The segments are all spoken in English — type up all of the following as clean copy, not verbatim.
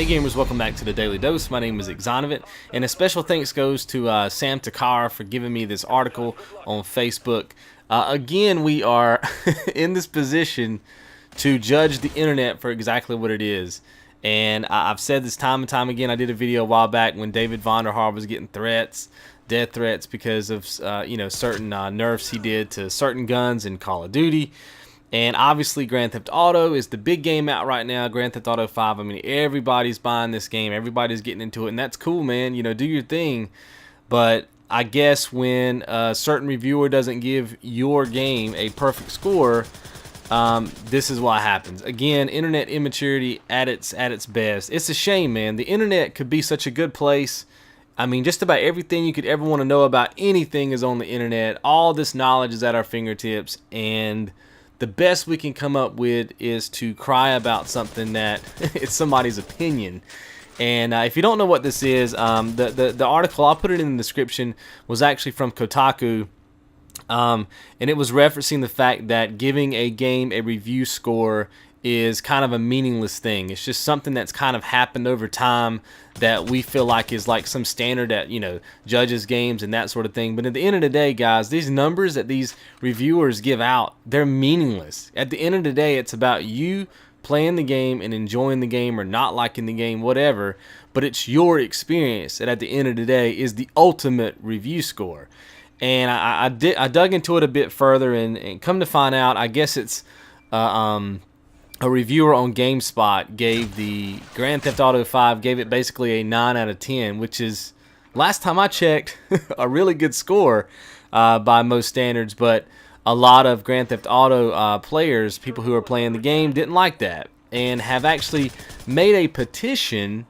Hey gamers, welcome back to the Daily Dose. My name is XONEVANT, and a special thanks goes to Sam Takara for giving me this article on Facebook. Again, we are in this position to judge the internet for exactly what it is. And I've said this time and time again. I did a video a while back when David Vonderhaar was getting threats, death threats, because of certain nerfs he did to certain guns in Call of Duty. And obviously Grand Theft Auto is the big game out right now. Grand Theft Auto 5, I mean, everybody's buying this game. Everybody's getting into it, and that's cool, man. You know, do your thing. But I guess when a certain reviewer doesn't give your game a perfect score, this is what happens. Again, internet immaturity at its best. It's a shame, man. The internet could be such a good place. I mean, just about everything you could ever want to know about anything is on the internet. All this knowledge is at our fingertips, and the best we can come up with is to cry about something that it's somebody's opinion. And if you don't know what this is, the article, I'll put it in the description, was actually from Kotaku. And it was referencing the fact that giving a game a review score is kind of a meaningless thing. It's just something that's kind of happened over time that we feel like is like some standard that, you know, judges games and that sort of thing. But at the end of the day, guys, these numbers that these reviewers give out, they're meaningless. At the end of the day, it's about you playing the game and enjoying the game or not liking the game, whatever. But it's your experience that at the end of the day is the ultimate review score. And I dug into it a bit further, and come to find out, I guess it's a reviewer on GameSpot gave the Grand Theft Auto 5, gave it basically a 9 out of 10, which is, last time I checked, a really good score by most standards. But a lot of Grand Theft Auto players, people who are playing the game, didn't like that and have actually made a petition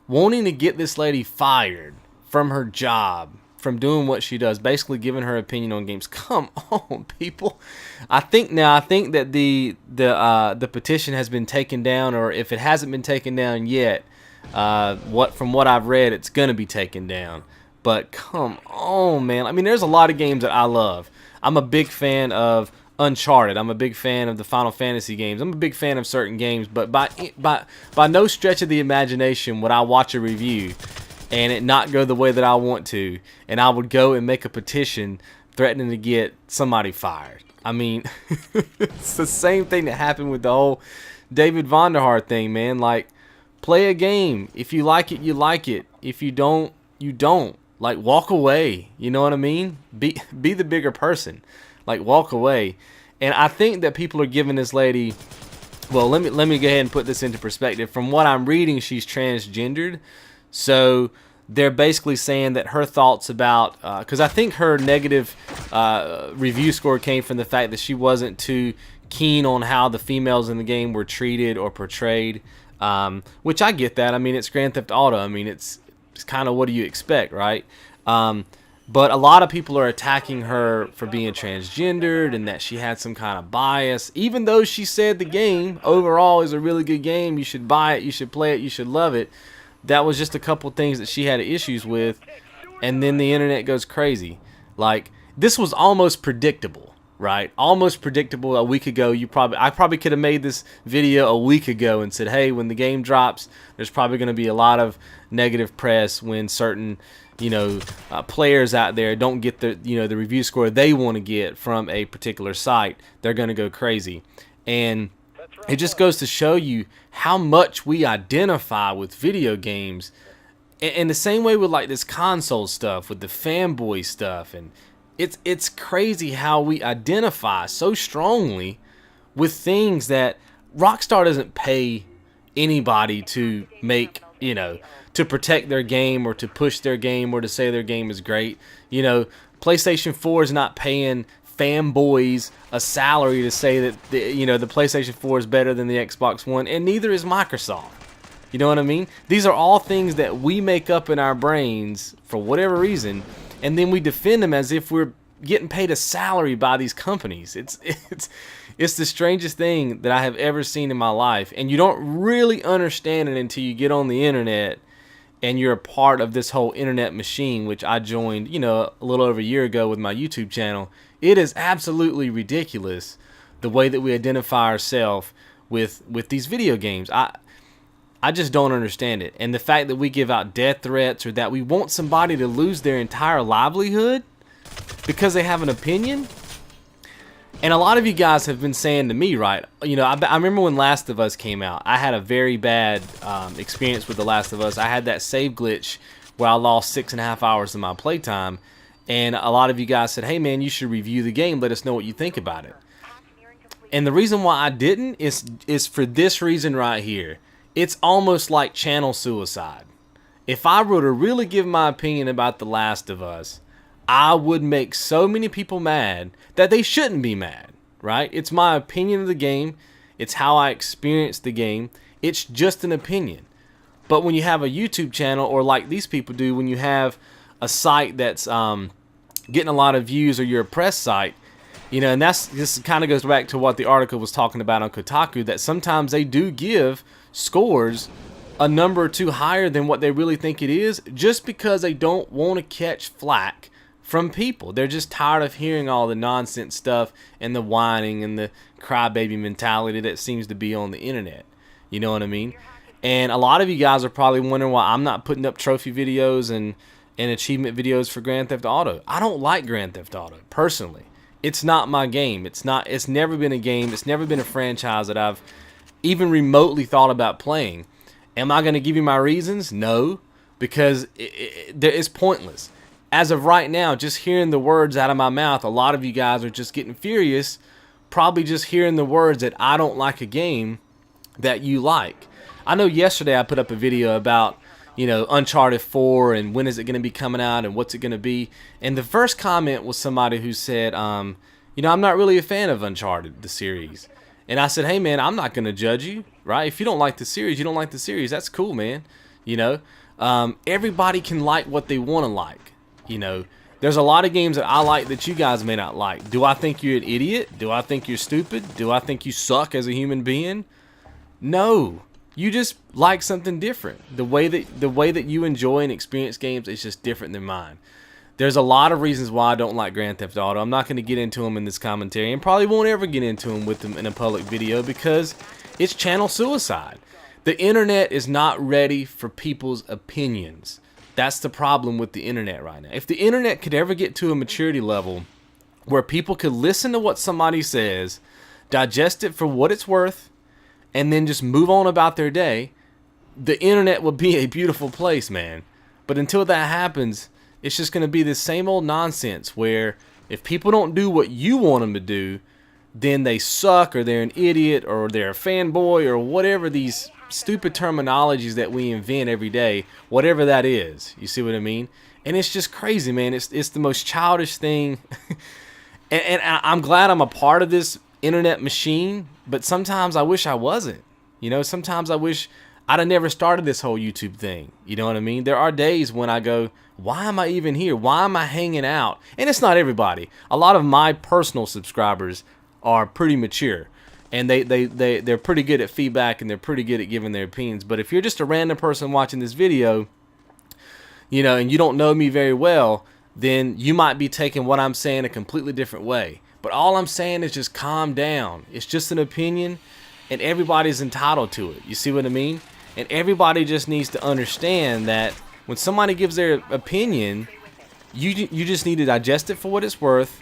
wanting to get this lady fired from her job, from doing what she does, basically giving her opinion on games. Come on, people. I think that the petition has been taken down, or if it hasn't been taken down yet, from what I've read, it's gonna be taken down. But come on, man. I mean, there's a lot of games that I love. I'm a big fan of Uncharted. I'm a big fan of the Final Fantasy games. I'm a big fan of certain games, but by no stretch of the imagination would I watch a review and it not go the way that I want to, and I would go and make a petition threatening to get somebody fired. I mean, it's the same thing that happened with the whole David Vonderhaar thing, man. Like, play a game. If you like it, you like it. If you don't, you don't. Like, walk away. You know what I mean? Be the bigger person. Like, walk away. And I think that people are giving this lady, well, let me go ahead and put this into perspective. From what I'm reading, she's transgendered. So they're basically saying that her thoughts about, because I think her negative review score came from the fact that she wasn't too keen on how the females in the game were treated or portrayed, which I get that. I mean, it's Grand Theft Auto. I mean, it's kind of, what do you expect, right? But a lot of people are attacking her for being transgendered and that she had some kind of bias, even though she said the game overall is a really good game. You should buy it, you should play it, you should love it. That was just a couple things that she had issues with, and then the internet goes crazy. Like, this was almost predictable, right? Almost predictable a week ago. I probably could have made this video a week ago and said, hey, when the game drops, there's probably going to be a lot of negative press when certain, players out there don't get the review score they want to get from a particular site. They're going to go crazy. And it just goes to show you how much we identify with video games. And the same way with like this console stuff, with the fanboy stuff. And it's crazy how we identify so strongly with things that Rockstar doesn't pay anybody to make, to protect their game or to push their game or to say their game is great. PlayStation 4 is not paying fanboys a salary to say that the PlayStation 4 is better than the Xbox One, and neither is Microsoft. You know what I mean? These are all things that we make up in our brains for whatever reason, and then we defend them as if we're getting paid a salary by these companies. It's the strangest thing that I have ever seen in my life, and you don't really understand it until you get on the internet and you're a part of this whole internet machine, which I joined, a little over a year ago with my YouTube channel. It is absolutely ridiculous the way that we identify ourselves with these video games. I just don't understand it. And the fact that we give out death threats, or that we want somebody to lose their entire livelihood because they have an opinion. And a lot of you guys have been saying to me, right, you know, I remember when Last of Us came out, I had a very bad experience with The Last of Us. I had that save glitch where I lost 6.5 hours of my playtime. And a lot of you guys said, hey man, you should review the game. Let us know what you think about it. And the reason why I didn't is for this reason right here. It's almost like channel suicide. If I were to really give my opinion about The Last of Us, I would make so many people mad that they shouldn't be mad, right? It's my opinion of the game. It's how I experience the game. It's just an opinion. But when you have a YouTube channel, or like these people do, when you have a site that's getting a lot of views, or you're a press site, you know, and this kind of goes back to what the article was talking about on Kotaku, that sometimes they do give scores a number or two higher than what they really think it is, just because they don't want to catch flack from people. They're just tired of hearing all the nonsense stuff and the whining and the crybaby mentality that seems to be on the internet. You know what I mean? And a lot of you guys are probably wondering why I'm not putting up trophy videos and achievement videos for Grand Theft Auto. I don't like Grand Theft Auto personally. It's not my game. It's never been a game. It's never been a franchise that I've even remotely thought about playing. Am I going to give you my reasons? No, because it's pointless. As of right now, just hearing the words out of my mouth, a lot of you guys are just getting furious, probably just hearing the words that I don't like a game that you like. I know yesterday I put up a video about, you know, Uncharted 4 and when is it going to be coming out and what's it going to be. And the first comment was somebody who said, you know, I'm not really a fan of Uncharted, the series. And I said, hey man, I'm not going to judge you, right? If you don't like the series, you don't like the series. That's cool, man. You know, everybody can like what they want to like. You know, there's a lot of games that I like that you guys may not like. Do I think you're an idiot? Do I think you're stupid? Do I think you suck as a human being? No. You just like something different. The way that you enjoy and experience games is just different than mine. There's a lot of reasons why I don't like Grand Theft Auto. I'm not going to get into them in this commentary, and probably won't ever get into them with them in a public video, because it's channel suicide. The internet is not ready for people's opinions. That's the problem with the internet right now. If the internet could ever get to a maturity level where people could listen to what somebody says, digest it for what it's worth, and then just move on about their day, the internet would be a beautiful place, man. But until that happens, it's just going to be this same old nonsense where if people don't do what you want them to do, then they suck, or they're an idiot, or they're a fanboy, or whatever these stupid terminologies that we invent every day, whatever that is. You see what I mean? And it's just crazy, man. It's the most childish thing. and I'm glad I'm a part of this internet machine, but sometimes I wish I wasn't. You know, sometimes I wish I'd have never started this whole YouTube thing. You know what I mean? There are days when I go, why am I even here? Why am I hanging out? And it's not everybody. A lot of my personal subscribers are pretty mature, and they're pretty good at feedback, and they're pretty good at giving their opinions. But if you're just a random person watching this video, you know, and you don't know me very well, then you might be taking what I'm saying a completely different way. But all I'm saying is just calm down. It's just an opinion, and everybody's entitled to it. You see what I mean? And everybody just needs to understand that when somebody gives their opinion, you just need to digest it for what it's worth.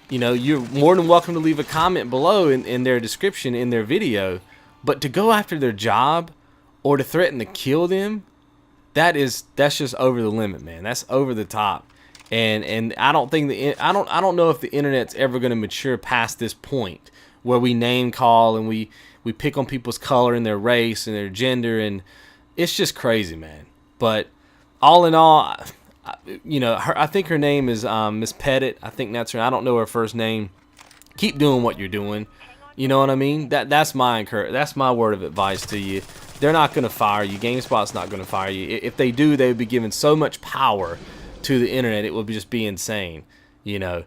You know, you're more than welcome to leave a comment below in their description in their video, but to go after their job or to threaten to kill them, that's just over the limit, man. That's over the top. And I don't think I don't know if the internet's ever going to mature past this point where we name call and we pick on people's color and their race and their gender, and it's just crazy, man. But all in all, you know, I think her name is Miss Pettit. I think that's her. I don't know her first name. Keep doing what you're doing. You know what I mean? That's my word of advice to you. They're not going to fire you. GameSpot's not going to fire you. If they do, they would be given so much power to the internet, it would just be insane. You know,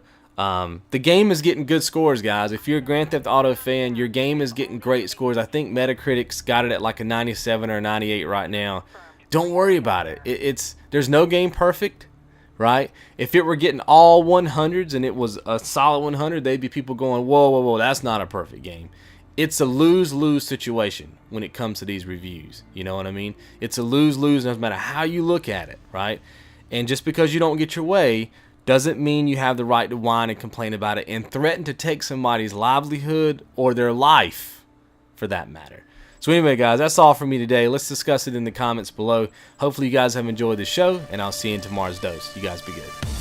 the game is getting good scores, guys. If you're a Grand Theft Auto fan, your game is getting great scores. I think Metacritic's got it at like a 97 or 98 right now. Don't worry about it. There's no game perfect, right? If it were getting all 100s and it was a solid 100, they'd be people going, whoa, whoa, whoa, that's not a perfect game. it's a lose-lose situation when it comes to these reviews. You know what I mean? It's a lose-lose no matter how you look at it, right? And just because you don't get your way doesn't mean you have the right to whine and complain about it and threaten to take somebody's livelihood or their life, for that matter. So anyway, guys, that's all for me today. Let's discuss it in the comments below. Hopefully you guys have enjoyed the show, and I'll see you in tomorrow's dose. You guys be good.